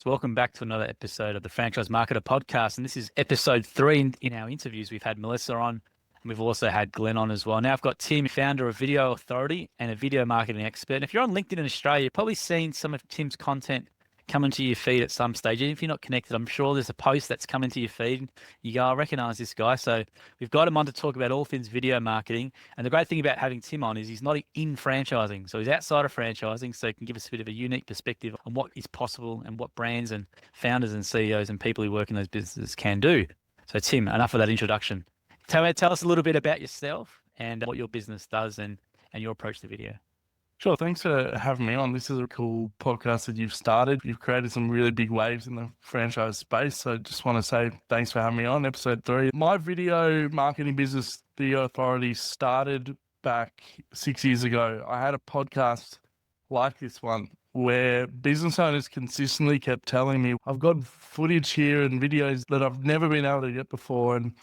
So welcome back to another episode of the Franchise Marketer Podcast. And this is episode 3 in our interviews. We've had Melissa on, and we've also had Glenn on as well. Now I've got Tim, founder of Video Authority and a video marketing expert. And if you're on LinkedIn in Australia, you've probably seen some of Tim's content come into your feed at some stage. Even if you're not connected, I'm sure there's a post that's come into your feed. And you go, I recognize this guy. So we've got him on to talk about all things video marketing. And the great thing about having Tim on is he's not in franchising. So he's outside of franchising. So he can give us a bit of a unique perspective on what is possible and what brands and founders and CEOs and people who work in those businesses can do. So Tim, enough of that introduction. Tell us a little bit about yourself and what your business does and your approach to video. Sure. Thanks for having me on. This is a cool podcast that you've started. You've created some really big waves in the franchise space. So just want to say thanks for having me on episode 3. My video marketing business, Video Authority, started back 6 years ago. I had a podcast like this one where business owners consistently kept telling me, I've got footage here and videos that I've never been able to get before. And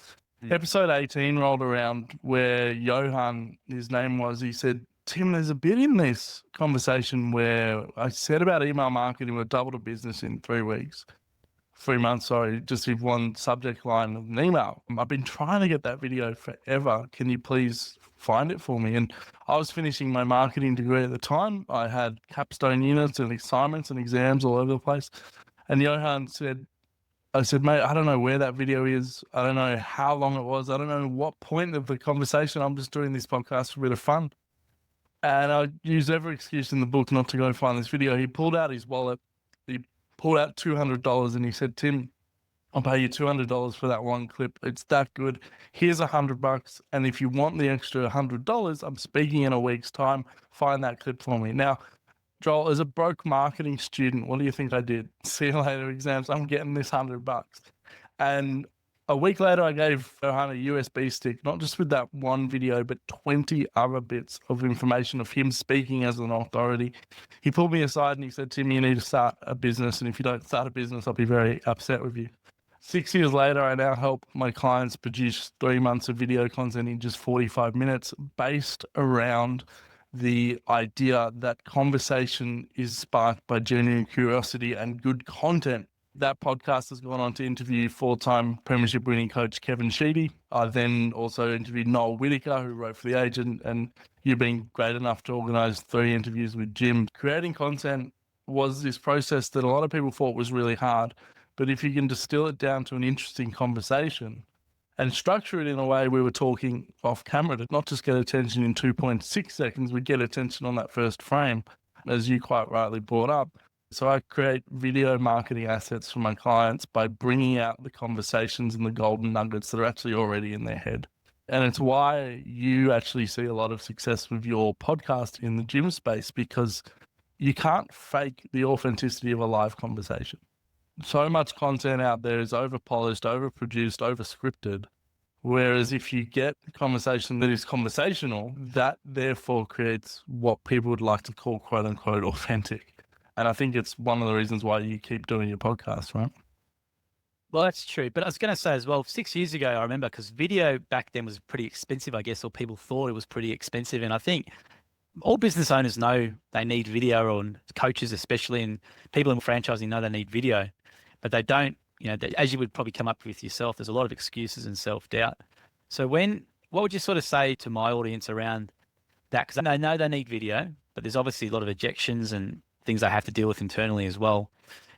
episode 18 rolled around where Johan, his name was, he said, Tim, there's a bit in this conversation where I said about email marketing, we doubled a business in 3 months, sorry, just with one subject line of an email. I've been trying to get that video forever. Can you please find it for me? And I was finishing my marketing degree at the time. I had capstone units and assignments and exams all over the place. And Johan I said, mate, I don't know where that video is. I don't know how long it was. I don't know what point of the conversation. I'm just doing this podcast for a bit of fun. And I used every excuse in the book not to go find this video. He pulled out his wallet. He pulled out $200 and he said, Tim, I'll pay you $200 for that one clip. It's that good. Here's $100. And if you want the extra $100, I'm speaking in a week's time. Find that clip for me. Now, Joel, as a broke marketing student, what do you think I did? See you later exams. I'm getting this $100. And a week later, I gave Johan a USB stick, not just with that one video, but 20 other bits of information of him speaking as an authority. He pulled me aside and he said, Tim, you need to start a business. And if you don't start a business, I'll be very upset with you. 6 years later, I now help my clients produce 3 months of video content in just 45 minutes based around the idea that conversation is sparked by genuine curiosity and good content. That podcast has gone on to interview 4-time premiership winning coach Kevin Sheedy. I then also interviewed Noel Whittaker, who wrote for The Agent, and you've been great enough to organise 3 interviews with Jim. Creating content was this process that a lot of people thought was really hard, but if you can distill it down to an interesting conversation and structure it in a way we were talking off camera to not just get attention in 2.6 seconds, we get attention on that first frame, as you quite rightly brought up. So I create video marketing assets for my clients by bringing out the conversations and the golden nuggets that are actually already in their head. And it's why you actually see a lot of success with your podcast in the gym space, because you can't fake the authenticity of a live conversation. So much content out there is over-polished, over-produced, over-scripted. Whereas if you get a conversation that is conversational, that therefore creates what people would like to call quote unquote authentic. And I think it's one of the reasons why you keep doing your podcast, right? Well, that's true. But I was going to say as well, 6 years ago, I remember, because video back then was pretty expensive, I guess, or people thought it was pretty expensive. And I think all business owners know they need video, or coaches especially, and people in franchising know they need video, but they don't, as you would probably come up with yourself, there's a lot of excuses and self-doubt. So what would you sort of say to my audience around that? Because they know they need video, but there's obviously a lot of objections and things they have to deal with internally as well.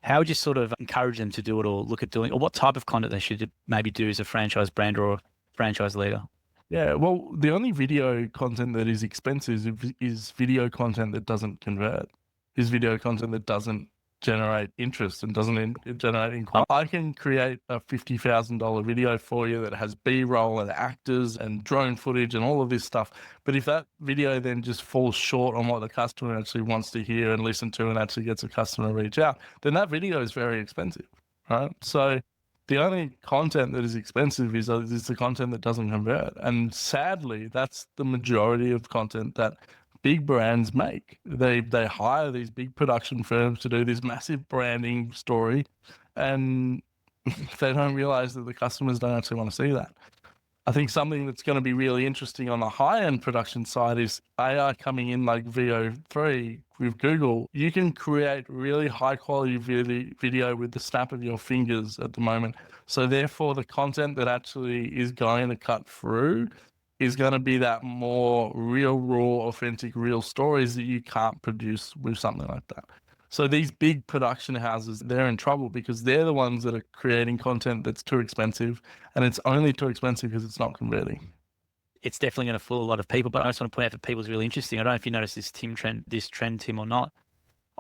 How would you sort of encourage them to do it, or look at doing, or what type of content they should maybe do as a franchise brand or a franchise leader? Yeah, well, the only video content that is expensive is video content that doesn't convert, is video content that doesn't generate interest and doesn't generate inquiry. I can create a $50,000 video for you that has B-roll and actors and drone footage and all of this stuff. But if that video then just falls short on what the customer actually wants to hear and listen to and actually gets a customer to reach out, then that video is very expensive, right? So the only content that is expensive is the content that doesn't convert. And sadly, that's the majority of content that big brands make. They hire these big production firms to do this massive branding story, and they don't realize that the customers don't actually want to see that. I think something that's going to be really interesting on the high-end production side is AI coming in like VO3 with Google. You can create really high-quality video with the snap of your fingers at the moment. So therefore, the content that actually is going to cut through is going to be that more real, raw, authentic, real stories that you can't produce with something like that. So these big production houses, they're in trouble because they're the ones that are creating content that's too expensive, and it's only too expensive because it's not converting. It's definitely going to fool a lot of people, but I just want to point out that people's really interesting. I don't know if you noticed this trend, Tim, or not.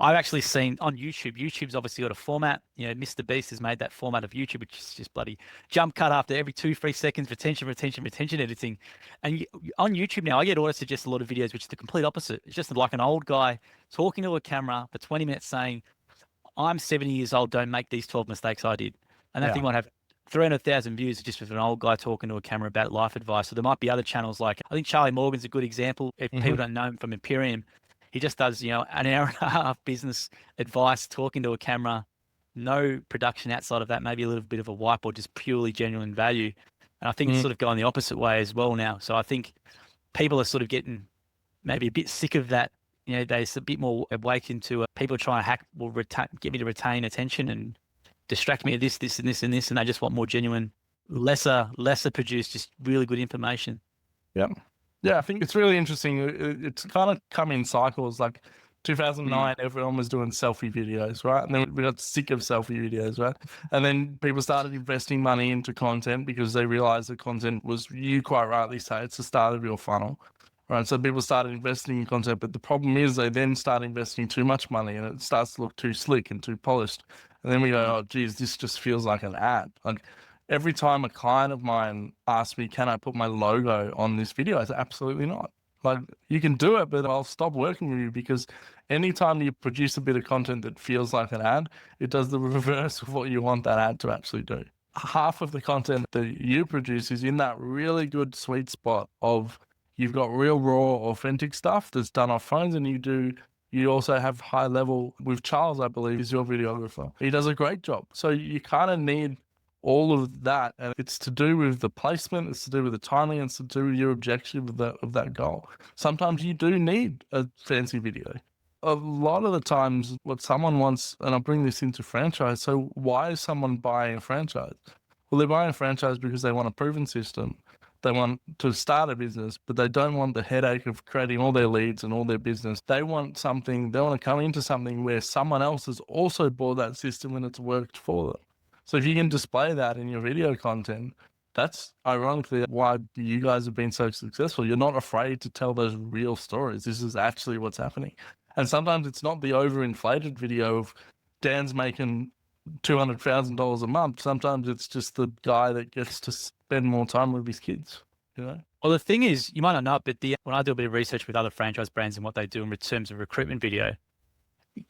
I've actually seen on YouTube, YouTube's obviously got a format. You know, Mr. Beast has made that format of YouTube, which is just bloody jump cut after every 2-3 seconds, retention editing. And on YouTube now, I get auto suggest a lot of videos, which is the complete opposite. It's just like an old guy talking to a camera for 20 minutes saying, I'm 70 years old, don't make these 12 mistakes I did. And that thing might have 300,000 views just with an old guy talking to a camera about life advice. So there might be other channels like, I think Charlie Morgan's a good example. If people don't know him from Imperium, he just does, you know, an hour and a half business advice, talking to a camera, no production outside of that, maybe a little bit of a whiteboard, just purely genuine value. And I think it's sort of going the opposite way as well now. So I think people are sort of getting maybe a bit sick of that. You know, they're a bit more awakened to people trying to hack, get me to retain attention and distract me of this, and this, and this. And they just want more genuine, lesser produced, just really good information. Yep. Yeah, I think it's really interesting. It's kind of come in cycles. Like 2009, everyone was doing selfie videos, right? And then we got sick of selfie videos, right? And then people started investing money into content because they realized the content was, you quite rightly say, it's the start of your funnel, right? So people started investing in content, but the problem is they then start investing too much money and it starts to look too slick and too polished. And then we go, oh, geez, this just feels like an ad. Like, every time a client of mine asks me, can I put my logo on this video? I say, absolutely not. Like, you can do it, but I'll stop working with you, because anytime you produce a bit of content that feels like an ad, it does the reverse of what you want that ad to actually do. Half of the content that you produce is in that really good sweet spot of, you've got real, raw, authentic stuff that's done off phones, and you also have high level with Charles, I believe, is your videographer. He does a great job. So you kind of need all of that, and it's to do with the placement, it's to do with the timing, it's to do with your objective of that goal. Sometimes you do need a fancy video. A lot of the times what someone wants, and I'll bring this into franchise, so why is someone buying a franchise? Well, they're buying a franchise because they want a proven system. They want to start a business, but they don't want the headache of creating all their leads and all their business. They want to come into something where someone else has also bought that system and it's worked for them. So if you can display that in your video content, that's ironically why you guys have been so successful. You're not afraid to tell those real stories. This is actually what's happening. And sometimes it's not the overinflated video of Dan's making $200,000 a month. Sometimes it's just the guy that gets to spend more time with his kids, you know? Well, the thing is, you might not know it, but when I do a bit of research with other franchise brands and what they do in terms of recruitment video,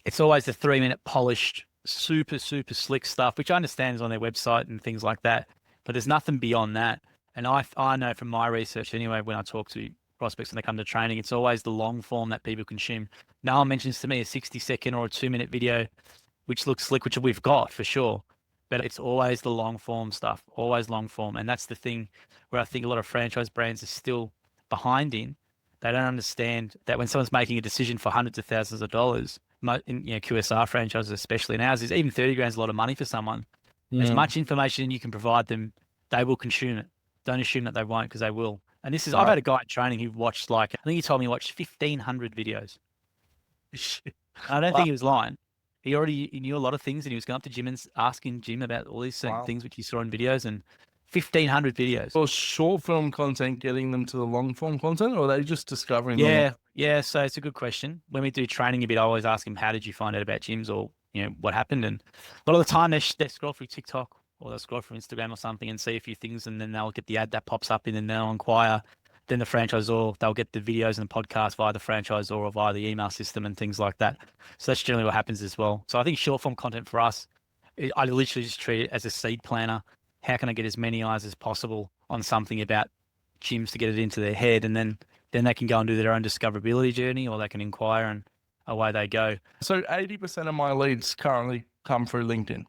it's always the 3-minute polished, super slick stuff, which I understand is on their website and things like that, but there's nothing beyond that. And I know from my research anyway, when I talk to prospects and they come to training, it's always the long form that people consume. No one mentions to me a 60-second or a 2-minute video which looks slick, which we've got for sure, but it's always the long form stuff, always long form. And that's the thing where I think a lot of franchise brands are still behind in. They don't understand that when someone's making a decision for hundreds of thousands of dollars, in QSR franchises especially, and ours is even 30 grand is a lot of money for someone. As much information you can provide them, they will consume it. Don't assume that they won't, because they will. And this is, I've had a guy in training who watched I think he told me he watched 1,500 videos. I don't think he was lying. He knew a lot of things, and he was going up to Jim and asking Jim about all these certain things which he saw in videos, and 1,500 videos. Or short form content getting them to the long form content, or are they just discovering Yeah, so it's a good question. When we do training a bit, I always ask him, how did you find out about gyms, or what happened? And a lot of the time they scroll through TikTok or they'll scroll through Instagram or something and see a few things, and then they'll get the ad that pops up, and then they'll inquire. Then the franchisor, they'll get the videos and the podcast via the franchisor or via the email system and things like that. So that's generally what happens as well. So I think short form content for us, I literally just treat it as a seed planner. How can I get as many eyes as possible on something about gyms to get it into their head, and then they can go and do their own discoverability journey, or they can inquire, and away they go. So 80% of my leads currently come through LinkedIn,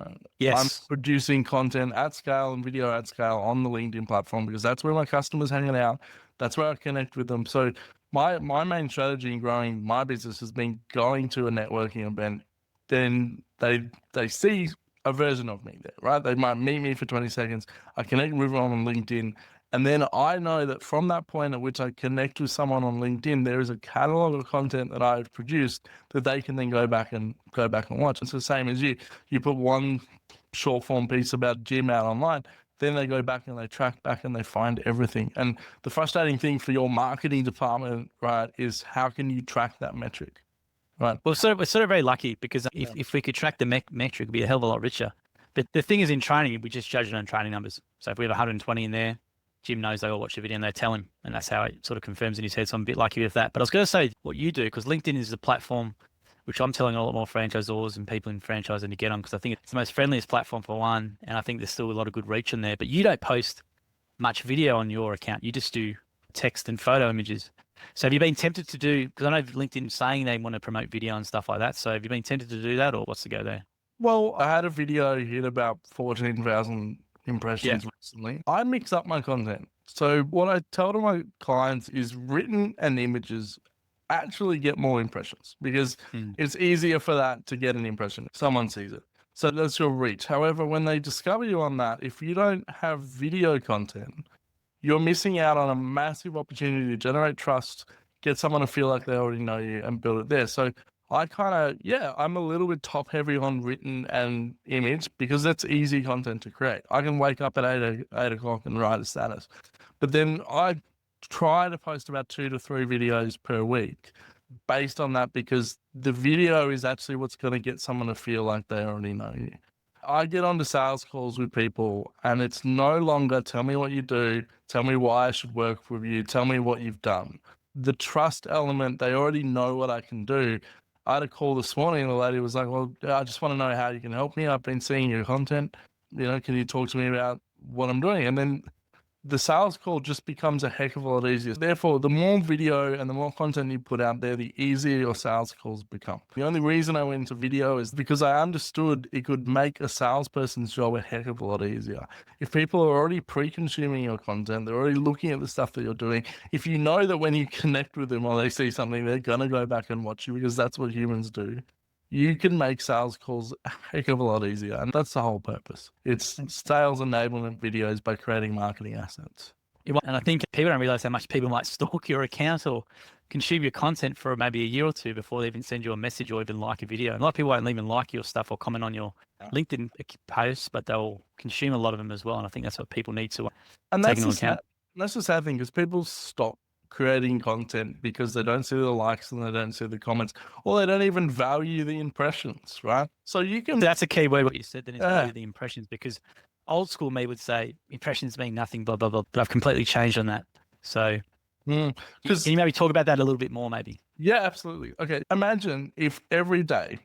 I'm Yes. producing content at scale and video at scale on the LinkedIn platform because that's where my customers hanging out. That's where I connect with them. So my main strategy in growing my business has been going to a networking event. Then they see a version of me there, right? They might meet me for 20 seconds. I connect with them on LinkedIn. And then I know that from that point at which I connect with someone on LinkedIn, there is a catalog of content that I've produced that they can then go back and watch. It's the same as you. You put one short form piece about gym out online, then they go back and they track back and they find everything. And the frustrating thing for your marketing department, right, is how can you track that metric, right? Well, we're sort of very lucky because if we could track the metric, it'd be a hell of a lot richer. But the thing is, in training, we just judge it on training numbers. So if we have 120 in there, Jim knows they all watch the video and they tell him, and that's how it sort of confirms in his head. So I'm a bit lucky with that. But I was going to say what you do, because LinkedIn is the platform which I'm telling a lot more franchisors and people in franchising to get on, because I think it's the most friendliest platform for one, and I think there's still a lot of good reach in there. But you don't post much video on your account. You just do text and photo images. So have you been tempted to do, because I know LinkedIn saying they want to promote video and stuff like that. So have you been tempted to do that, or what's the go there? Well, I had a video hit about 14,000 impressions recently. I mix up my content. So what I tell to my clients is written and images actually get more impressions because it's easier for that to get an impression if someone sees it. So that's your reach. However, when they discover you on that, if you don't have video content, you're missing out on a massive opportunity to generate trust, get someone to feel like they already know you and build it there. So I I'm a little bit top heavy on written and image because that's easy content to create. I can wake up at 8 o'clock and write a status. But then I try to post about 2 to 3 videos per week based on that because the video is actually what's going to get someone to feel like they already know you. I get onto sales calls with people and it's no longer tell me what you do, tell me why I should work with you, tell me what you've done. The trust element, they already know what I can do. I had a call this morning and the lady was like, well, I just want to know how you can help me. I've been seeing your content. Can you talk to me about what I'm doing? And then the sales call just becomes a heck of a lot easier. Therefore, the more video and the more content you put out there, the easier your sales calls become. The only reason I went into video is because I understood it could make a salesperson's job a heck of a lot easier. If people are already pre-consuming your content, they're already looking at the stuff that you're doing. If you know that when you connect with them or they see something, they're going to go back and watch you because that's what humans do. You can make sales calls a heck of a lot easier. And that's the whole purpose. It's sales enablement videos by creating marketing assets. And I think people don't realize how much people might stalk your account or consume your content for maybe a year or two before they even send you a message or even like a video. And a lot of people won't even like your stuff or comment on your LinkedIn posts, but they'll consume a lot of them as well. And I think that's what people need to take into account. That's the sad thing because people stop creating content because they don't see the likes and they don't see the comments or they don't even value the impressions, right? So you can... That's a key word, what you said, then is value the impressions, because old school me would say impressions mean nothing, blah, blah, blah, but I've completely changed on that. So can you maybe talk about that a little bit more maybe? Yeah, absolutely. Okay. Imagine if every day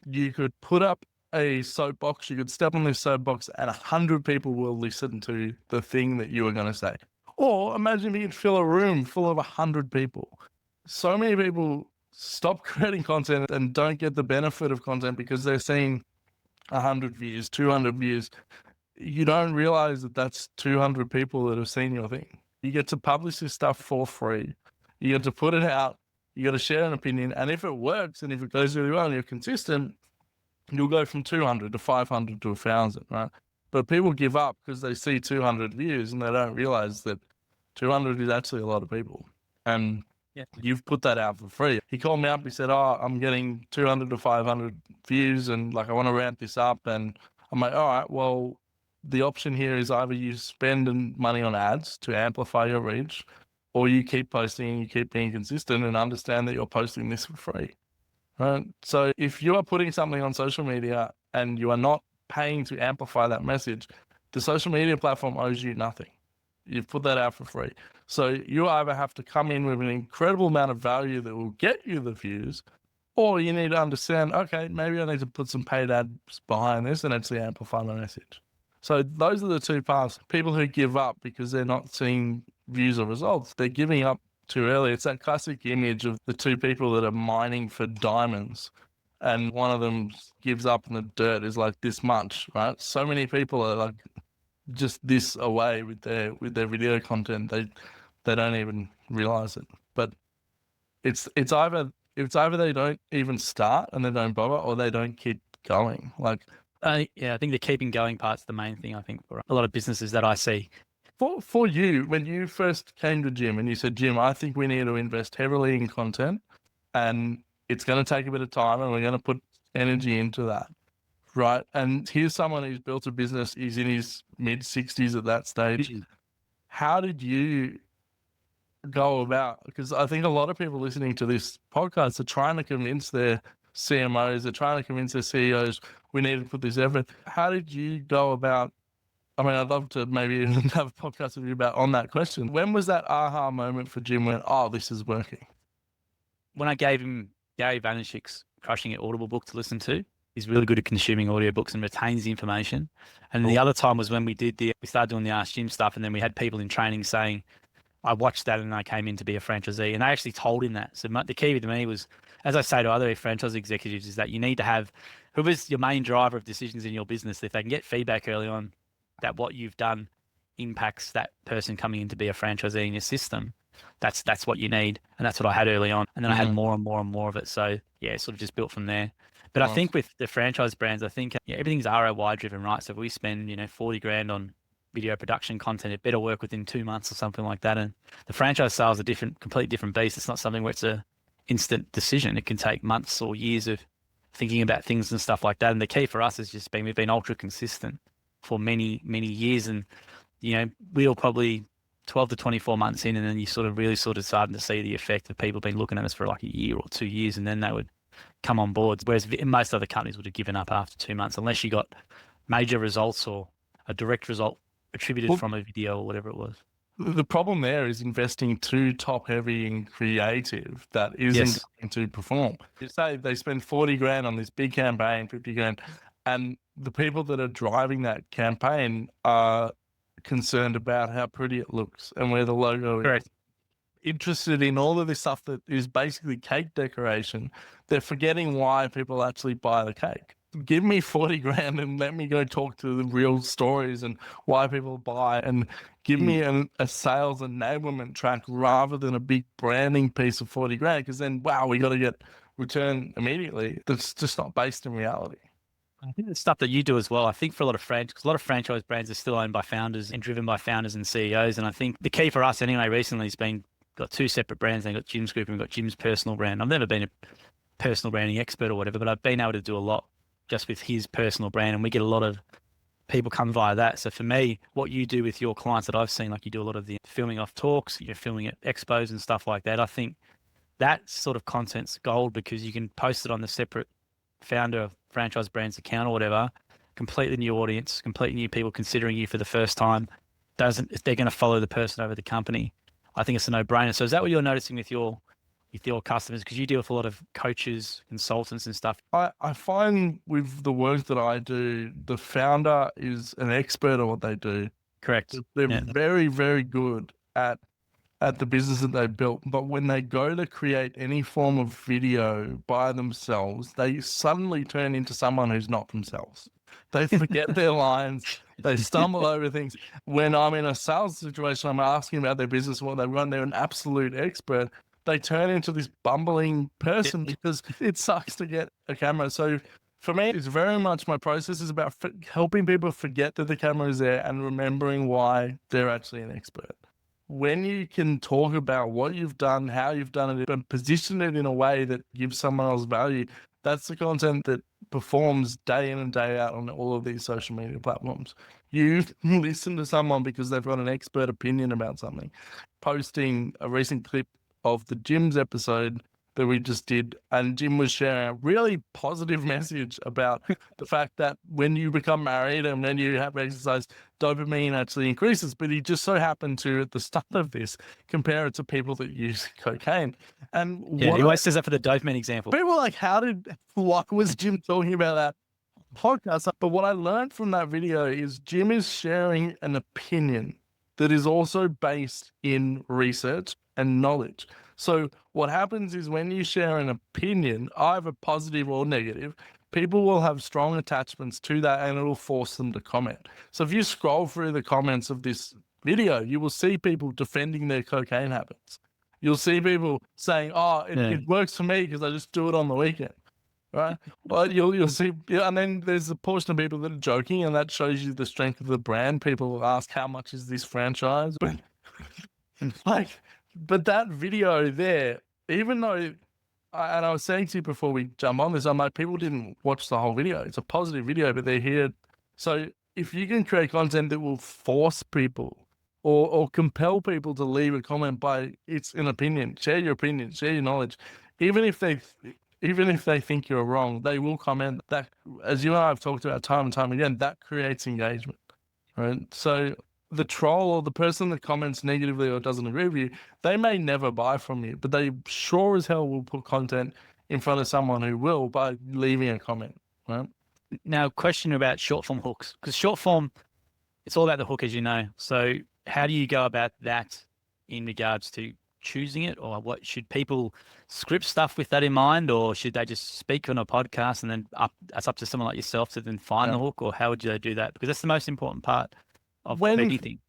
you could put up a soapbox, you could step on this soapbox and 100 people will listen to the thing that you were going to say. Or imagine you could fill a room full of 100 people. So many people stop creating content and don't get the benefit of content because they're seeing 100 views, 200 views. You don't realize that that's 200 people that have seen your thing. You get to publish this stuff for free. You get to put it out. You got to share an opinion. And if it works and if it goes really well and you're consistent, you'll go from 200 to 500 to 1,000, right? But people give up because they see 200 views and they don't realize that 200 is actually a lot of people. And you've put that out for free. He called me up. He said, I'm getting 200 to 500 views and I want to ramp this up. And I'm like, all right, well, the option here is either you spend money on ads to amplify your reach or you keep posting and you keep being consistent and understand that you're posting this for free. Right? So if you are putting something on social media and you are not paying to amplify that message, the social media platform owes you nothing. You've put that out for free. So you either have to come in with an incredible amount of value that will get you the views, or you need to understand, okay, maybe I need to put some paid ads behind this and actually amplify my message. So those are the two paths. People who give up because they're not seeing views or results, they're giving up too early. It's that classic image of the two people that are mining for diamonds and one of them gives up in the dirt is like this much, right? So many people are like just this away with their video content. They don't even realize it. But it's either they don't even start and they don't bother, or they don't keep going. Like, yeah, I think the keeping going part's the main thing, I think, for a lot of businesses that I see. for you, when you first came to Jim and you said, Jim, I think we need to invest heavily in content, and it's going to take a bit of time, and we're going to put energy into that, right? And here's someone who's built a business, he's in his mid-60s at that stage. How did you go about? Because I think a lot of people listening to this podcast are trying to convince their CMOs, they're trying to convince their CEOs, we need to put this effort. How did you go about? I mean, I'd love to maybe have a podcast with you about on that question. When was that aha moment for Jim when, oh, this is working? When I gave him Gary Vaynerchuk's Crushing It Audible book to listen to, he's really good at consuming audiobooks and retains the information. And the other time was when we started doing the Ask Jim stuff, and then we had people in training saying, I watched that and I came in to be a franchisee. And I actually told him that. So the key to me was, as I say to other franchise executives, is that you need to have whoever's your main driver of decisions in your business, if they can get feedback early on that what you've done impacts that person coming in to be a franchisee in your system, that's what you need. And that's what I had early on. And then I had more and more and more of it. So yeah, sort of just built from there. But I think with the franchise brands, I think everything's ROI driven, right? So if we spend, 40 grand on video production content, it better work within 2 months or something like that. And the franchise sales are completely different beast. It's not something where it's a instant decision. It can take months or years of thinking about things and stuff like that. And the key for us has just been, we've been ultra consistent for many, many years. And, we were probably 12 to 24 months in, and then you really starting to see the effect of people been looking at us for like a year or 2 years, and then they would come on board. Whereas most other companies would have given up after 2 months, unless you got major results or a direct result attributed from a video or whatever it was. The problem there is investing too top heavy in creative that isn't going to perform. You say they spend 40 grand on this big campaign, 50 grand, and the people that are driving that campaign are concerned about how pretty it looks and where the logo is. Correct. Interested in all of this stuff that is basically cake decoration. They're forgetting why people actually buy the cake. Give me 40 grand and let me go talk to the real stories and why people buy, and give me a sales enablement track rather than a big branding piece of 40 grand. Because then, wow, we got to get return immediately. That's just not based in reality. I think the stuff that you do as well, I think for a lot of franchise brands are still owned by founders and driven by founders and CEOs. And I think the key for us anyway recently has been, got two separate brands. They've got Jim's Group and we've got Jim's personal brand. I've never been a personal branding expert or whatever, but I've been able to do a lot just with his personal brand, and we get a lot of people come via that. So for me, what you do with your clients that I've seen, like you do a lot of the filming off talks, you're filming at expos and stuff like that. I think that sort of content's gold, because you can post it on the separate founder of franchise brands account or whatever, completely new audience, completely new people considering you for the first time. They're going to follow the person over the company. I think it's a no-brainer. So is that what you're noticing with your customers? Because you deal with a lot of coaches, consultants and stuff. I find with the work that I do, the founder is an expert at what they do. Correct. They're very, very good at the business that they built. But when they go to create any form of video by themselves, they suddenly turn into someone who's not themselves. They forget their lines. They stumble over things. When I'm in a sales situation, I'm asking about their business, what they run. They're an absolute expert. They turn into this bumbling person because it sucks to get a camera. So for me, it's very much my process is about helping people forget that the camera is there and remembering why they're actually an expert. When you can talk about what you've done, how you've done it, and position it in a way that gives someone else value, that's the content that performs day in and day out on all of these social media platforms. You listen to someone because they've got an expert opinion about something. Posting a recent clip of the Jim's episode that we just did, and Jim was sharing a really positive message about the fact that when you become married and then you have exercise, dopamine actually increases. But he just so happened to, at the start of this, compare it to people that use cocaine. And he always says that for the dopamine example. People were like, what was Jim talking about that podcast? But what I learned from that video is Jim is sharing an opinion. that is also based in research and knowledge. So what happens is when you share an opinion, either positive or negative, people will have strong attachments to that and it'll force them to comment. So if you scroll through the comments of this video, you will see people defending their cocaine habits. You'll see people saying, oh, it works for me because I just do it on the weekend. Right. Well, you'll see, and then there's a portion of people that are joking, and that shows you the strength of the brand. People will ask, "How much is this franchise?" But but that video there, even though, I was saying to you before we jump on this, I'm like, people didn't watch the whole video. It's a positive video, but they're here. So if you can create content that will force people or compel people to leave a comment by it's an opinion, share your opinion, share your knowledge, even if they think you're wrong, they will comment. That, as you and I have talked about time and time again, that creates engagement, right? So the troll or the person that comments negatively or doesn't agree with you, they may never buy from you, but they sure as hell will put content in front of someone who will by leaving a comment, right? Now, question about short form hooks, because short form, it's all about the hook, as you know. So how do you go about that in regards to choosing it, or what should people script stuff with that in mind, or should they just speak on a podcast and then it's up to someone like yourself to then find the hook, or how would you do that? Because that's the most important part of anything.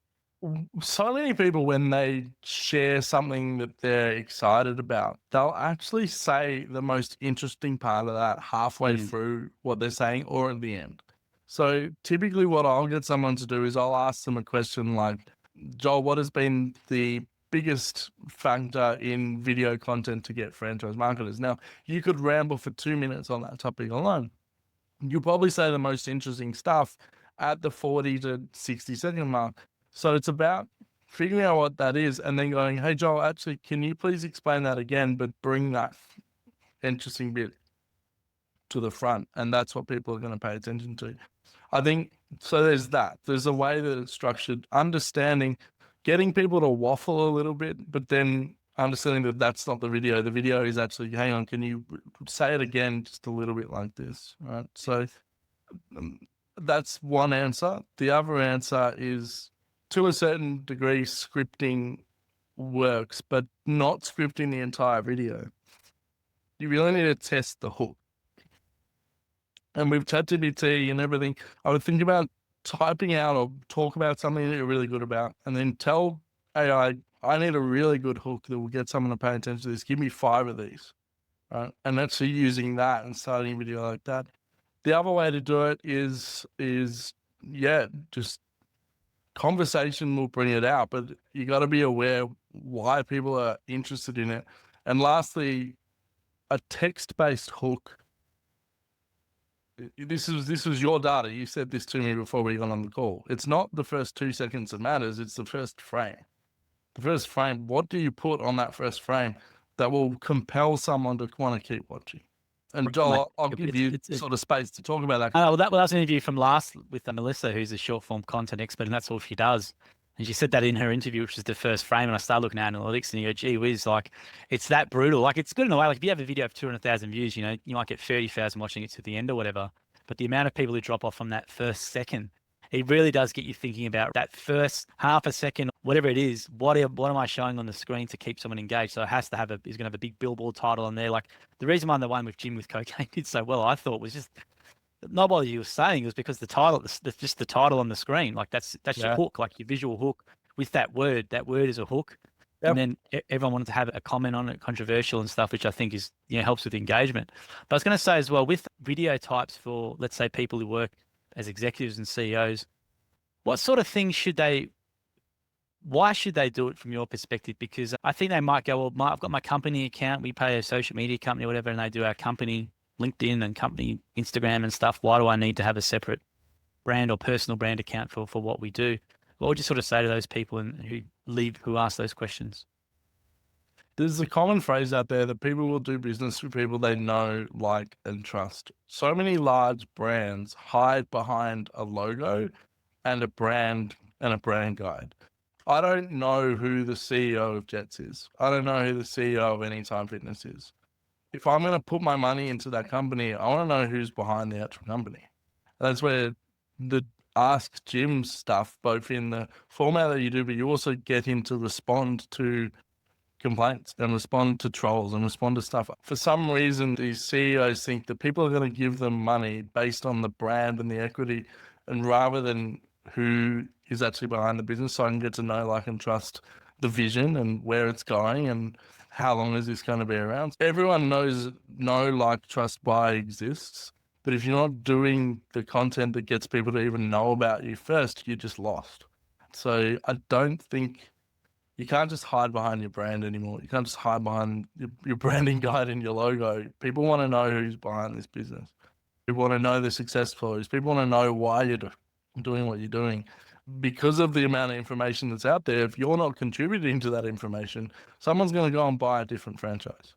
So many people, when they share something that they're excited about, they'll actually say the most interesting part of that halfway through what they're saying or at the end. So typically what I'll get someone to do is I'll ask them a question like, Joel, what has been the biggest factor in video content to get franchise marketers? Now, you could ramble for 2 minutes on that topic alone. You'll probably say the most interesting stuff at the 40 to 60 second mark. So it's about figuring out what that is and then going, hey, Joel, actually, can you please explain that again, but bring that interesting bit to the front? And that's what people are going to pay attention to. I think, so there's that. There's a way that it's structured, understanding, getting people to waffle a little bit, but then understanding that that's not the video. The video is actually, hang on, can you say it again just a little bit like this, right? So that's one answer. The other answer is, to a certain degree, scripting works, but not scripting the entire video. You really need to test the hook. And with ChatGPT and everything, I would think about typing out or talk about something that you're really good about, and then tell AI, I need a really good hook that will get someone to pay attention to this. Give me 5 of these, right? And actually using that and starting a video like that. The other way to do it is just conversation will bring it out, but you got to be aware why people are interested in it. And lastly, a text-based hook. This was your data. You said this to me before we got on the call. It's not the first 2 seconds that matters. It's the first frame. The first frame, what do you put on that first frame that will compel someone to want to keep watching? And Joel, I'll give you sort of space to talk about that. Well, that was an interview from last with Melissa, who's a short form content expert, and that's all she does. And she said that in her interview, which is the first frame. And I started looking at analytics and you go, gee whiz, like it's that brutal. Like it's good in a way. Like if you have a video of 200,000 views, you know, you might get 30,000 watching it to the end or whatever. But the amount of people who drop off from that first second, it really does get you thinking about that first half a second, whatever it is. What am I showing on the screen to keep someone engaged? So it has to have is going to have a big billboard title on there. Like the reason why the one with Jim with cocaine did so well, I thought, was just not what you were saying. It was because the title, just the title on the screen. Like that's your hook, like your visual hook with that word. That word is a hook. Yep. And then everyone wanted to have a comment on it, controversial and stuff, which I think is, helps with engagement. But I was going to say as well, with video types for, let's say, people who work as executives and CEOs, what sort of things why should they do it from your perspective? Because I think they might go, well, I've got my company account, we pay a social media company or whatever, and they do our company LinkedIn and company Instagram and stuff. Why do I need to have a separate brand or personal brand account for what we do? What would you sort of say to those people who ask those questions? There's a common phrase out there that people will do business with people they know, like, and trust. So many large brands hide behind a logo and a brand guide. I don't know who the CEO of Jets is. I don't know who the CEO of Anytime Fitness is. If I'm going to put my money into that company, I want to know who's behind the actual company. That's where the ask Jim stuff, both in the format that you do, but you also get him to respond to complaints and respond to trolls and respond to stuff. For some reason, these CEOs think that people are going to give them money based on the brand and the equity, and rather than who is actually behind the business, so I can get to know, like, and trust the vision and where it's going and how long is this going to be around. Everyone knows know, like, trust, buy exists. But if you're not doing the content that gets people to even know about you first, you're just lost. So I don't think you can't just hide behind your brand anymore. You can't just hide behind your branding guide and your logo. People want to know who's behind this business. People want to know the success stories. People want to know why you're doing what you're doing. Because of the amount of information that's out there, if you're not contributing to that information, someone's going to go and buy a different franchise.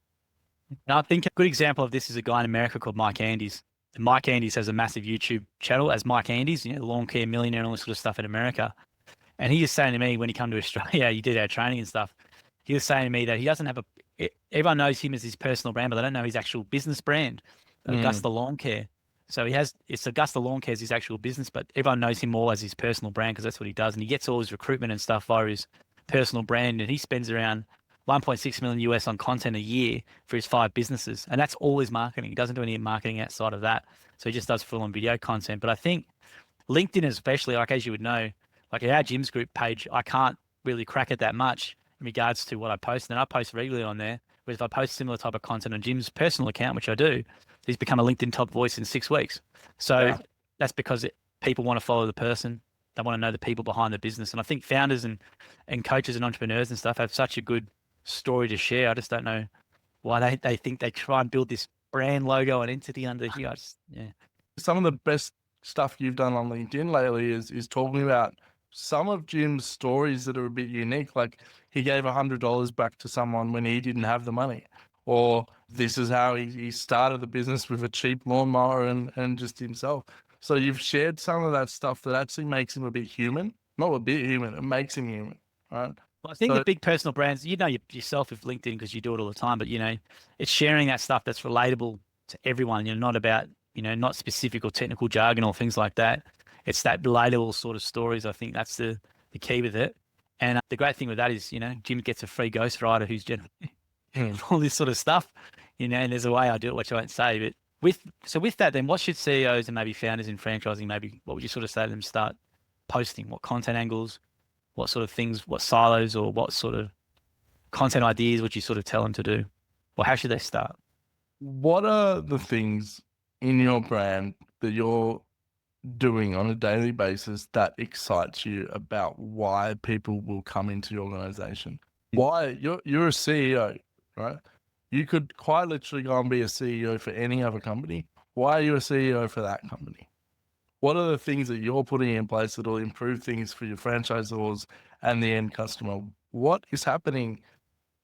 And I think a good example of this is a guy in America called Mike Andes. And Mike Andes has a massive YouTube channel as Mike Andes, lawn care millionaire and all this sort of stuff in America. And he was saying to me when he come to Australia, he did our training and stuff. He was saying to me that he doesn't have everyone knows him as his personal brand, but they don't know his actual business brand, Augusta Lawn Care. So it's Augusta Lawn Care is his actual business, but everyone knows him more as his personal brand because that's what he does. And he gets all his recruitment and stuff via his personal brand. And he spends around 1.6 million US on content a year for his 5 businesses. And that's all his marketing. He doesn't do any marketing outside of that. So he just does full on video content. But I think LinkedIn especially, like as you would know, like our Jim's group page, I can't really crack it that much in regards to what I post. And I post regularly on there. But if I post similar type of content on Jim's personal account, which I do, he's become a LinkedIn top voice in 6 weeks. So that's because people want to follow the person. They want to know the people behind the business. And I think founders and coaches and entrepreneurs and stuff have such a good story to share. I just don't know why they think they try and build this brand logo and entity under here. Some of the best stuff you've done on LinkedIn lately is talking about some of Jim's stories that are a bit unique. Like he gave $100 back to someone when he didn't have the money, or this is how he started the business with a cheap lawnmower and just himself. So you've shared some of that stuff that actually makes him a bit human. Not a bit human, it makes him human, right? Well, I think the big personal brands, yourself with LinkedIn because you do it all the time, but it's sharing that stuff that's relatable to everyone. Not about not specific or technical jargon or things like that. It's that relatable sort of stories. I think that's the key with it. And the great thing with that is Jim gets a free ghostwriter who's generally all this sort of stuff. And there's a way I do it, which I won't say. But with that, then what should CEOs and maybe founders in franchising, maybe what would you sort of say to them start posting? What content angles? What sort of things, what silos or what sort of content ideas would you sort of tell them to do? Or how should they start? What are the things in your brand that you're doing on a daily basis that excites you about why people will come into your organization? Why you're a CEO, right? You could quite literally go and be a CEO for any other company. Why are you a CEO for that company? What are the things that you're putting in place that will improve things for your franchisors and the end customer? What is happening?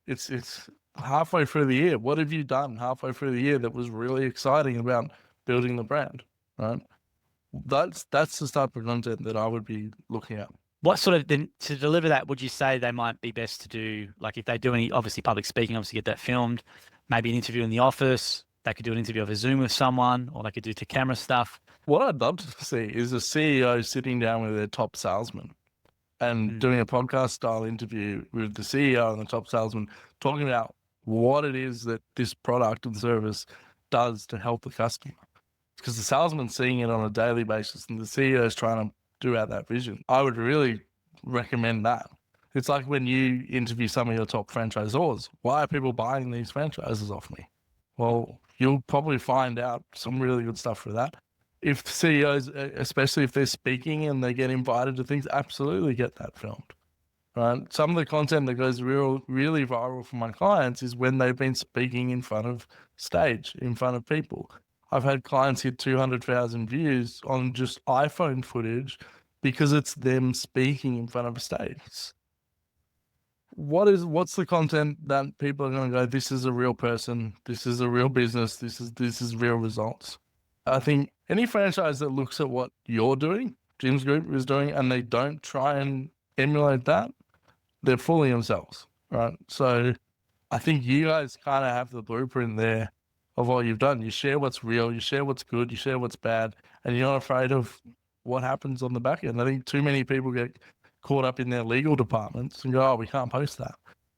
It's halfway through the year. What have you done halfway through the year that was really exciting about building the brand, right? That's the type of content that I would be looking at. What sort of, then to deliver that, would you say they might be best to do, like if they do any, obviously public speaking, obviously get that filmed, maybe an interview in the office, they could do an interview over Zoom with someone, or they could do to camera stuff. What I'd love to see is a CEO sitting down with their top salesman and doing a podcast style interview with the CEO and the top salesman, talking about what it is that this product and service does to help the customer. Because the salesman's seeing it on a daily basis and the CEO is trying to do out that vision. I would really recommend that. It's like when you interview some of your top franchisors, why are people buying these franchises off me? Well, you'll probably find out some really good stuff for that. If CEOs, especially if they're speaking and they get invited to things, absolutely get that filmed. Right? Some of the content that goes really viral for my clients is when they've been speaking in front of stage, in front of people. I've had clients hit 200,000 views on just iPhone footage because it's them speaking in front of a stage. What's the content that people are going to go, this is a real person, this is a real business, this is real results? I think any franchise that looks at what you're doing, Jim's group is doing, and they don't try and emulate that, they're fooling themselves, right? So I think you guys kind of have the blueprint there of what you've done. You share what's real, you share what's good, you share what's bad, and you're not afraid of what happens on the back end. I think too many people get caught up in their legal departments and go, oh, we can't post that.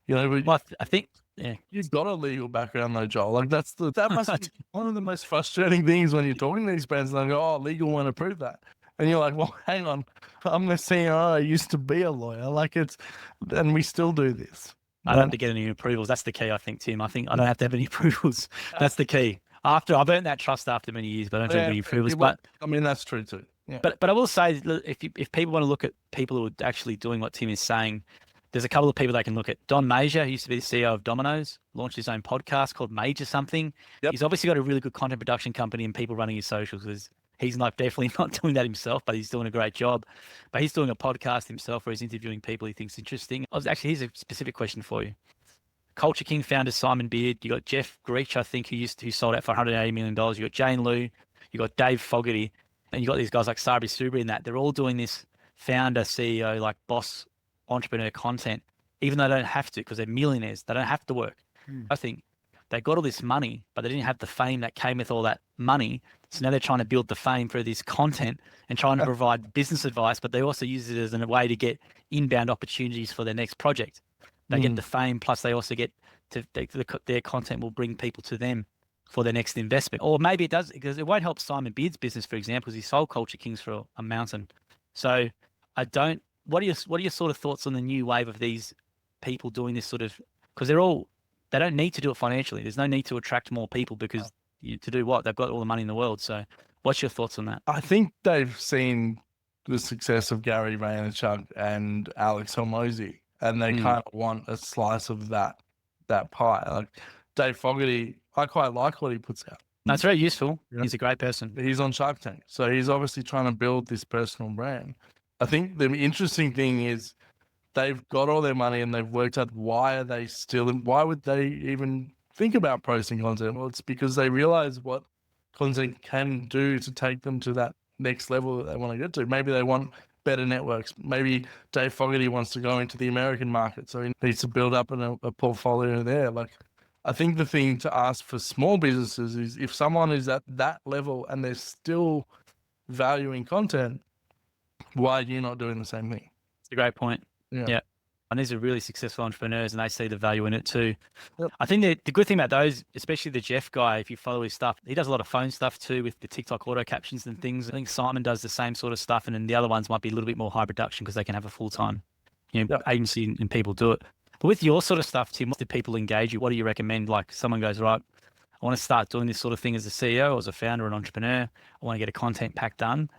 Well, I think, yeah, you've got a legal background though, Joel. Like that must be one of the most frustrating things when you're talking to these brands and they go, oh, legal won't approve that. And you're like, well, hang on, I'm the CEO. I used to be a lawyer. And we still do this. I don't have to get any approvals. That's the key, I think, Tim. I think I don't have to have any approvals. That's the key. I've earned that trust after many years, but I don't have any approvals. But I mean, that's true too. Yeah. But I will say, if people want to look at people who are actually doing what Tim is saying, there's a couple of people they can look at. Don Major, who used to be the CEO of Domino's, launched his own podcast called Major Something. Yep. He's obviously got a really good content production company and people running his socials. He's definitely not doing that himself, but he's doing a great job. But he's doing a podcast himself where he's interviewing people he thinks interesting. Here's a specific question for you. Culture King founder Simon Beard. You got Jeff Greach, I think, who sold out for $180 million. You got Jane Liu. You got Dave Fogarty. And you got these guys like Sabri Subri and that. They're all doing this founder, CEO, like boss, entrepreneur content, even though they don't have to because they're millionaires. They don't have to work. I think they got all this money, but they didn't have the fame that came with all that money. So now they're trying to build the fame through this content and trying to provide business advice, but they also use it as a way to get inbound opportunities for their next project. They get the fame, plus they also get their content will bring people to them for their next investment. Or maybe it does, because it won't help Simon Beard's business, for example, because he sold Culture Kings for a mountain. So what are your sort of thoughts on the new wave of these people doing this sort of, because they don't need to do it financially. There's no need to attract more people because to do what? They've got all the money in the world. So what's your thoughts on that? I think they've seen the success of Gary Vaynerchuk and Alex Hormozi, and they kind of want a slice of that pie. Like Dave Fogarty, I quite like what he puts out. That's very useful. Yeah. He's a great person. He's on Shark Tank. So he's obviously trying to build this personal brand. I think the interesting thing is they've got all their money and they've worked out why would they even think about posting content? Well, it's because they realize what content can do to take them to that next level that they want to get to. Maybe they want better networks. Maybe Dave Fogarty wants to go into the American market, so he needs to build up a portfolio there. Like, I think the thing to ask for small businesses is if someone is at that level and they're still valuing content, why are you not doing the same thing? It's a great point. Yeah. And these are really successful entrepreneurs and they see the value in it too. Yep. I think the good thing about those, especially the Jeff guy, if you follow his stuff, he does a lot of phone stuff too with the TikTok auto captions and things. I think Simon does the same sort of stuff, and then the other ones might be a little bit more high production because they can have a full-time agency and people do it. But with your sort of stuff, Tim, what do people engage you? What do you recommend? Like someone goes, right, I want to start doing this sort of thing as a CEO or as a founder or an entrepreneur. I want to get a content pack done.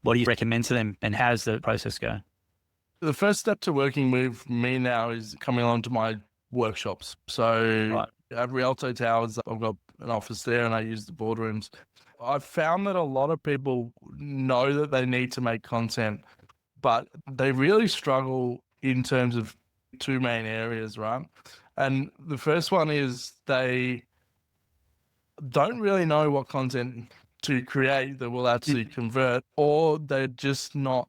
What do you recommend to them, and how does the process go? The first step to working with me now is coming along to my workshops. So at Rialto Towers, I've got an office there and I use the boardrooms. I've found that a lot of people know that they need to make content, but they really struggle in terms of two main areas, right? And the first one is they don't really know what content to create that will actually convert, or they're just not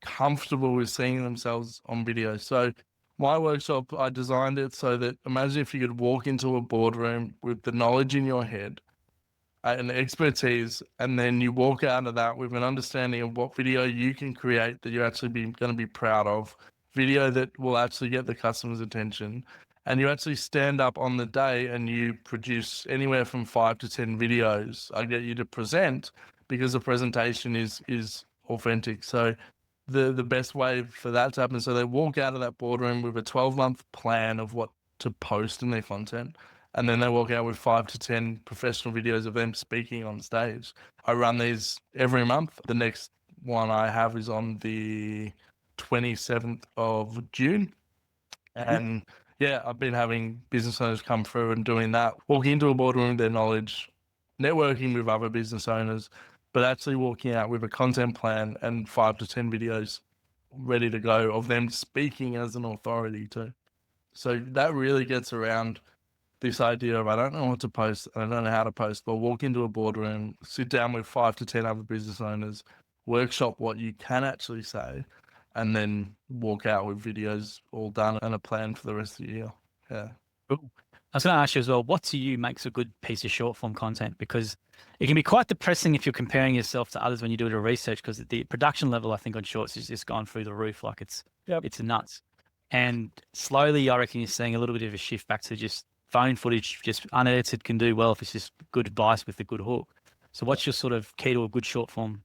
comfortable with seeing themselves on video. So my workshop, I designed it so that imagine if you could walk into a boardroom with the knowledge in your head and expertise, and then you walk out of that with an understanding of what video you can create that you're actually going to be proud of, video that will actually get the customer's attention, and you actually stand up on the day and you produce anywhere from 5 to 10 videos. I get you to present because the presentation is authentic. So the best way for that to happen, so they walk out of that boardroom with a 12-month plan of what to post in their content, and then they walk out with 5 to 10 professional videos of them speaking on stage. I run these every month. The next one I have is on the 27th of June. And yeah, I've been having business owners come through and doing that, walking into a boardroom with their knowledge, networking with other business owners, but actually walking out with a content plan and 5 to 10 videos ready to go of them speaking as an authority too. So that really gets around this idea of I don't know what to post and I don't know how to post, but walk into a boardroom, sit down with 5 to 10 other business owners, workshop what you can actually say, and then walk out with videos all done and a plan for the rest of the year. Yeah. Cool. I was going to ask you as well, what to you makes a good piece of short form content? Because it can be quite depressing if you're comparing yourself to others when you do a little research, because the production level, I think, on shorts is just gone through the roof. Like it's nuts. And slowly, I reckon you're seeing a little bit of a shift back to just phone footage, just unedited can do well if it's just good advice with a good hook. So what's your sort of key to a good short form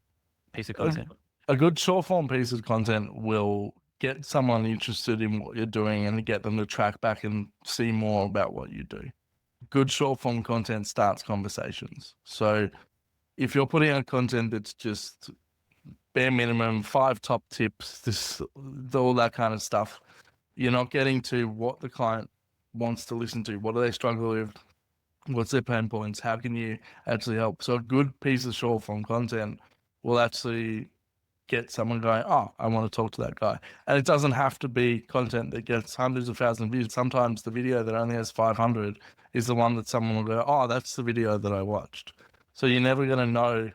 piece of content? A good short form piece of content will get someone interested in what you're doing and get them to track back and see more about what you do. Good short form content starts conversations. So if you're putting out content that's just bare minimum, 5 top tips, all that kind of stuff, you're not getting to what the client wants to listen to. What do they struggle with? What's their pain points? How can you actually help? So a good piece of short form content will actually get someone going, oh, I want to talk to that guy. And it doesn't have to be content that gets hundreds of thousands of views. Sometimes the video that only has 500 is the one that someone will go, oh, that's the video that I watched. So you're never going to know.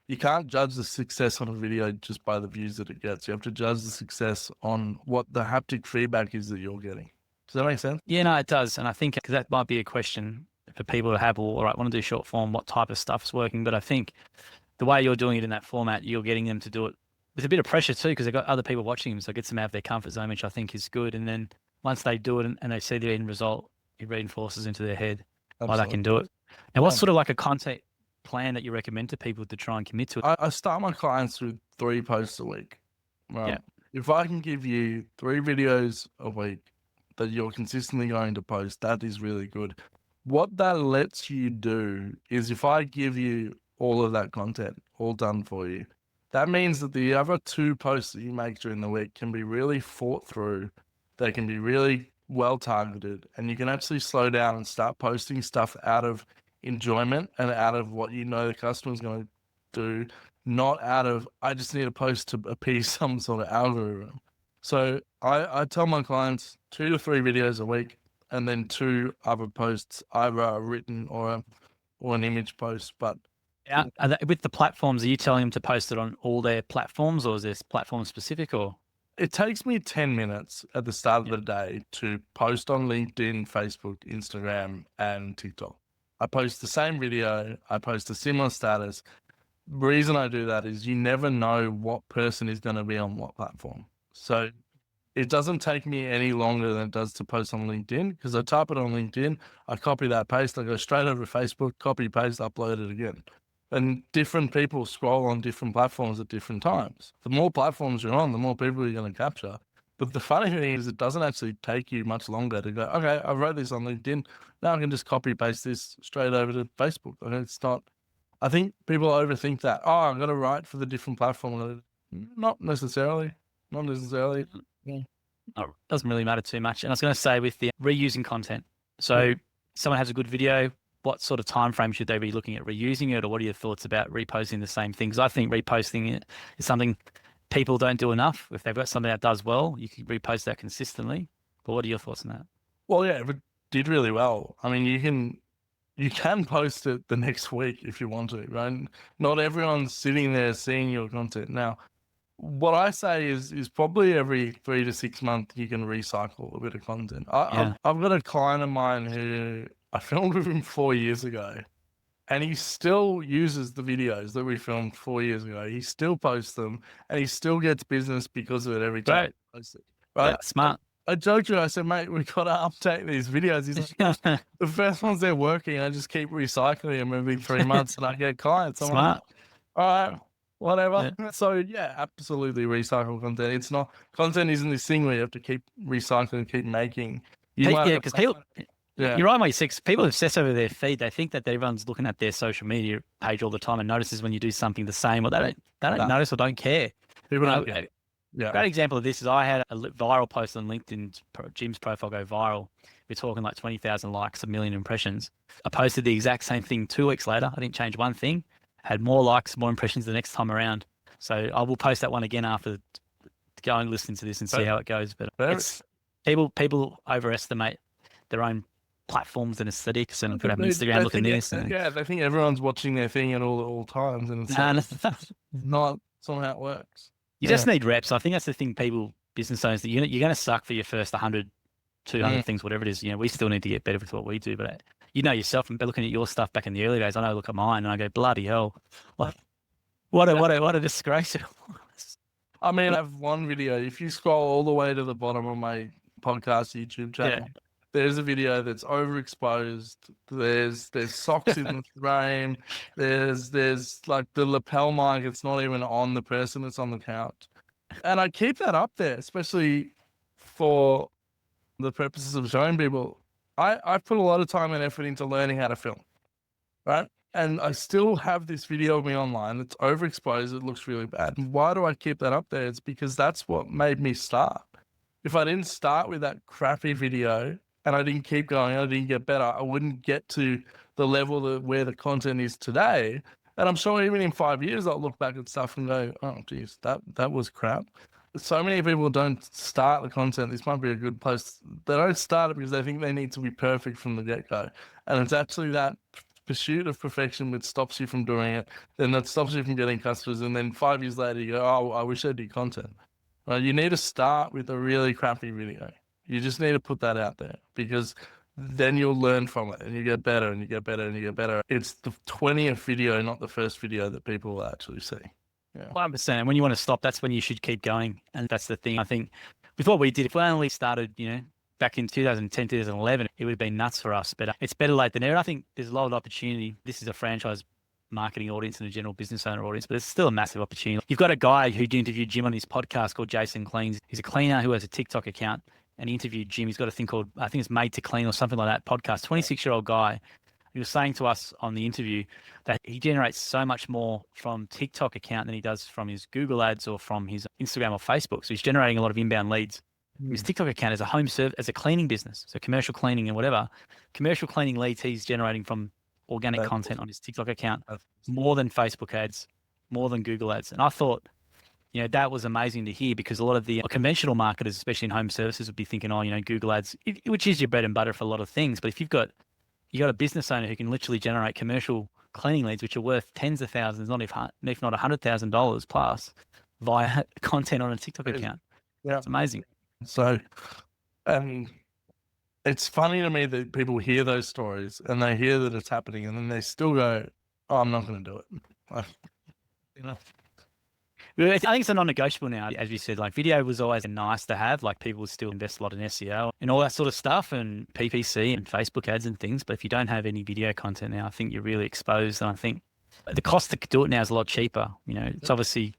You can't judge the success on a video just by the views that it gets. You have to judge the success on what the haptic feedback is that you're getting. Does that make sense? Yeah, no, it does. And I think because that might be a question for people to have, well, all right, want to do short form, what type of stuff is working? But I think the way you're doing it in that format, you're getting them to do it with a bit of pressure too, because they've got other people watching them. So it gets them out of their comfort zone, which I think is good. And then once they do it and they see the end result, it reinforces into their head why they can do it. And what's sort of like a content plan that you recommend to people to try and commit to it? I start my clients with 3 posts a week. Yeah. If I can give you 3 videos a week that you're consistently going to post, that is really good. What that lets you do is if I give you all of that content all done for you, that means that the other 2 posts that you make during the week can be really thought through. They can be really well targeted, and you can actually slow down and start posting stuff out of enjoyment and out of what you know the customer's going to do, not out of, I just need to post to appease some sort of algorithm. So I tell my clients 2 to 3 videos a week, and then 2 other posts, either a written or an image post. But yeah, with the platforms, are you telling them to post it on all their platforms, or is this platform specific? Or it takes me 10 minutes at the start of the day to post on LinkedIn, Facebook, Instagram, and TikTok. I post the same video. I post a similar status. The reason I do that is you never know what person is going to be on what platform. So it doesn't take me any longer than it does to post on LinkedIn, because I type it on LinkedIn, I copy that paste, I go straight over to Facebook, copy, paste, upload it again. And different people scroll on different platforms at different times. The more platforms you're on, the more people you're going to capture. But the funny thing is, it doesn't actually take you much longer to go, okay, I wrote this on LinkedIn. Now I can just copy paste this straight over to Facebook. I mean, it's not, I think people overthink that. Oh, I'm going to write for the different platform. Not necessarily. Not necessarily. Yeah. oh, it doesn't really matter too much. And I was going to say with the reusing content. So someone has a good video. What sort of time frame should they be looking at reusing it, or what are your thoughts about reposting the same things? I think reposting it is something people don't do enough. If they've got something that does well, you can repost that consistently. But what are your thoughts on that? Well, yeah, if it did really well, I mean, you can post it the next week if you want to, right? Not everyone's sitting there seeing your content. Now, what I say is probably every 3 to 6 months you can recycle a bit of content. I've got a client of mine who I filmed with him 4 years ago, and he still uses the videos that we filmed 4 years ago. He still posts them, and he still gets business because of it every time. Great. He posts it, right? Yeah, smart. I joked to him, I said, mate, we've got to update these videos. He's like, the first ones they're working, I just keep recycling them every 3 months and I get clients. I'm Smart. like, all right, whatever. Yeah. So yeah, absolutely recycle content. It's not, content isn't this thing where you have to keep recycling, keep making. Because people, you're right, mate. People obsess over their feed. They think that everyone's looking at their social media page all the time and notices when you do something the same, or they don't notice or don't care. People don't care. Yeah. Great example of this is I had a viral post on LinkedIn. Jim's profile go viral. We're talking like 20,000 likes, 1 million impressions. I posted the exact same thing 2 weeks later. I didn't change one thing. Had more likes, more impressions the next time around. So I will post that one again after to go and listen to this and see how it goes. But it's, people overestimate their own platforms and aesthetics and could have Instagram looking this. Yeah, they think everyone's watching their thing at all times, and it's not how it works. You just need reps. I think that's the thing, business owners, that you're going to suck for your first 100 200 things, whatever it is. You know, we still need to get better with what we do. But you know yourself, from looking at your stuff back in the early days, I know, look at mine and I go, bloody hell, like, what a disgrace it was. I mean, I have one video. If you scroll all the way to the bottom of my podcast YouTube channel, there's a video that's overexposed. There's socks in the frame. There's like the lapel mic. It's not even on the person. It's on the couch. And I keep that up there, especially for the purposes of showing people. I put a lot of time and effort into learning how to film, right? And I still have this video of me online. It's overexposed. It looks really bad. Why do I keep that up there? It's because that's what made me start. If I didn't start with that crappy video and I didn't keep going, I didn't get better, I wouldn't get to the level where the content is today. And I'm sure even in 5 years, I'll look back at stuff and go, oh, geez, that was crap. So many people don't start the content. This might be a good place. They don't start it because they think they need to be perfect from the get-go. And it's actually that pursuit of perfection which stops you from doing it. Then that stops you from getting customers. And then 5 years later, you go, oh, I wish I did content. Well, you need to start with a really crappy video. You just need to put that out there because then you'll learn from it and you get better and you get better and you get better. It's the 20th video, not the first video that people will actually see. Yeah. 100%. And when you want to stop, that's when you should keep going. And that's the thing. I think with what we did, if we only started, you know, back in 2010, 2011, it would have been nuts for us. But it's better late than never. I think there's a lot of opportunity. This is a franchise marketing audience and a general business owner audience, but it's still a massive opportunity. You've got a guy who interviewed Jim on his podcast called Jason Cleans. He's a cleaner who has a TikTok account, and he interviewed Jim. He's got a thing called, I think it's Made to Clean or something like that podcast. 26-year-old guy. He was saying to us on the interview that he generates so much more from TikTok account than he does from his Google ads or from his Instagram or Facebook. So he's generating a lot of inbound leads. His TikTok account is a home serve, as a cleaning business, so commercial cleaning and whatever. Commercial cleaning leads he's generating from organic content on his TikTok account, more than Facebook ads, more than Google ads. And I thought, you know, that was amazing to hear because a lot of the conventional marketers, especially in home services, would be thinking, oh, you know, Google ads, which is your bread and butter for a lot of things. But if you got a business owner who can literally generate commercial cleaning leads, which are worth tens of thousands, not if not $100,000 plus, via content on a TikTok account. Yeah, it's amazing. So, it's funny to me that people hear those stories and they hear that it's happening, and then they still go, "Oh, I'm not going to do it." You know. I think it's a non-negotiable now, as you said. Like, video was always nice to have. Like, people still invest a lot in SEO and all that sort of stuff, and PPC and Facebook ads and things. But if you don't have any video content now, I think you're really exposed. And I think the cost to do it now is a lot cheaper. You know, it's obviously,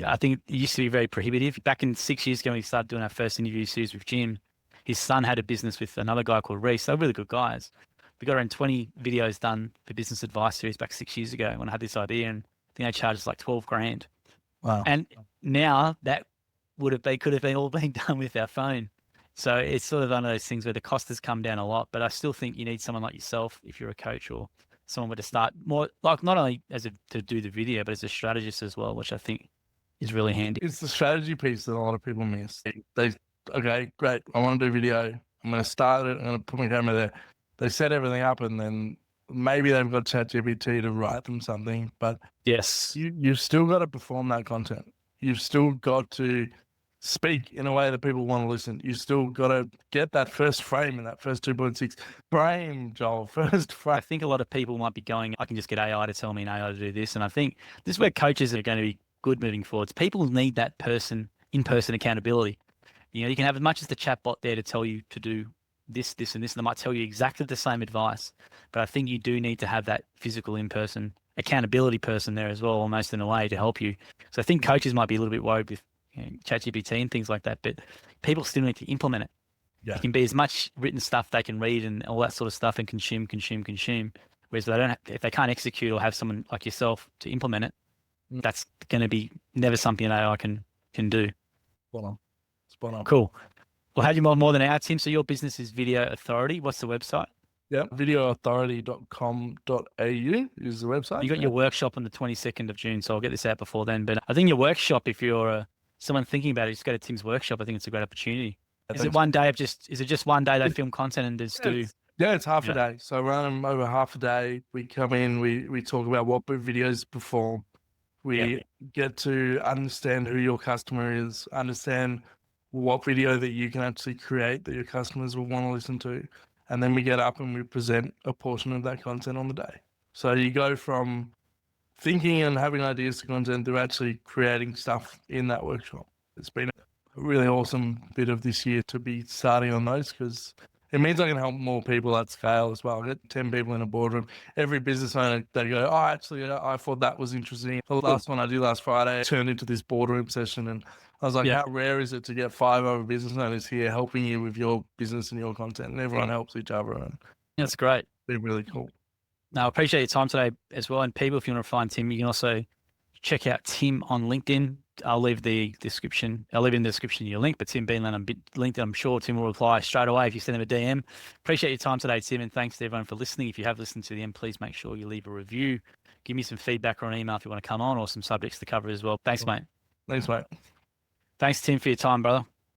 I think it used to be very prohibitive. Back in 6 years ago, when we started doing our first interview series with Jim, his son had a business with another guy called Reese. They were really good guys. We got around 20 videos done for business advice series back 6 years ago when I had this idea, and I think they charged us like 12 grand. Wow. And now that could have been all been done with our phone. So it's sort of one of those things where the cost has come down a lot, but I still think you need someone like yourself, if you're a coach or someone where to start more, like not only to do the video, but as a strategist as well, which I think is really handy. It's the strategy piece that a lot of people miss. Okay, great. I want to do video. I'm going to start it. I'm going to put my camera there. They set everything up, and then maybe they've got ChatGPT to write them something, but yes, you've still got to perform that content. You've still got to speak in a way that people want to listen. You still got to get that first frame in that first 2.6 frame, Joel, first frame. I think a lot of people might be going, I can just get AI to tell me and AI to do this. And I think this is where coaches are going to be good moving forwards. People need that in-person accountability. You know, you can have as much as the chatbot there to tell you to do this, and this, and they might tell you exactly the same advice. But I think you do need to have that physical in-person accountability person there as well, almost in a way, to help you. So I think coaches might be a little bit worried with ChatGPT and things like that, but people still need to implement it. Yeah. It can be as much written stuff they can read and all that sort of stuff and consume. Whereas if they can't execute or have someone like yourself to implement it, that's going to be never something that AI can do. Spot on. Cool. Well, had you more than our team. So your business is Video Authority. What's the website? Yeah, videoauthority.com.au is the website. You got your workshop on the 22nd of June, so I'll get this out before then. But I think your workshop, if you're someone thinking about it, just go to Tim's workshop. I think it's a great opportunity. Is it just one day they film content and just do? Yeah, it's half a day. So run them over half a day. We come in, we talk about what videos perform. We get to understand who your customer is, understand what video that you can actually create that your customers will want to listen to. And then we get up and we present a portion of that content on the day. So you go from thinking and having ideas to content to actually creating stuff in that workshop. It's been a really awesome bit of this year to be starting on those, because it means I can help more people at scale as well. I get 10 people in a boardroom. Every business owner, they go, oh, actually, I thought that was interesting. The last one I did last Friday turned into this boardroom session. And I was like, how rare is it to get 5 other business owners here helping you with your business and your content? And everyone helps each other. And That's great. It's been really cool. Now, I appreciate your time today as well. And people, if you want to find Tim, you can also check out Tim on LinkedIn. I'll leave in the description your link, but Tim Beanland on LinkedIn, I'm sure Tim will reply straight away if you send him a DM. Appreciate your time today, Tim, and thanks to everyone for listening. If you have listened to the end, please make sure you leave a review. Give me some feedback or an email if you want to come on, or some subjects to cover as well. Thanks, mate. Thanks, mate. Thanks, Tim, for your time, brother.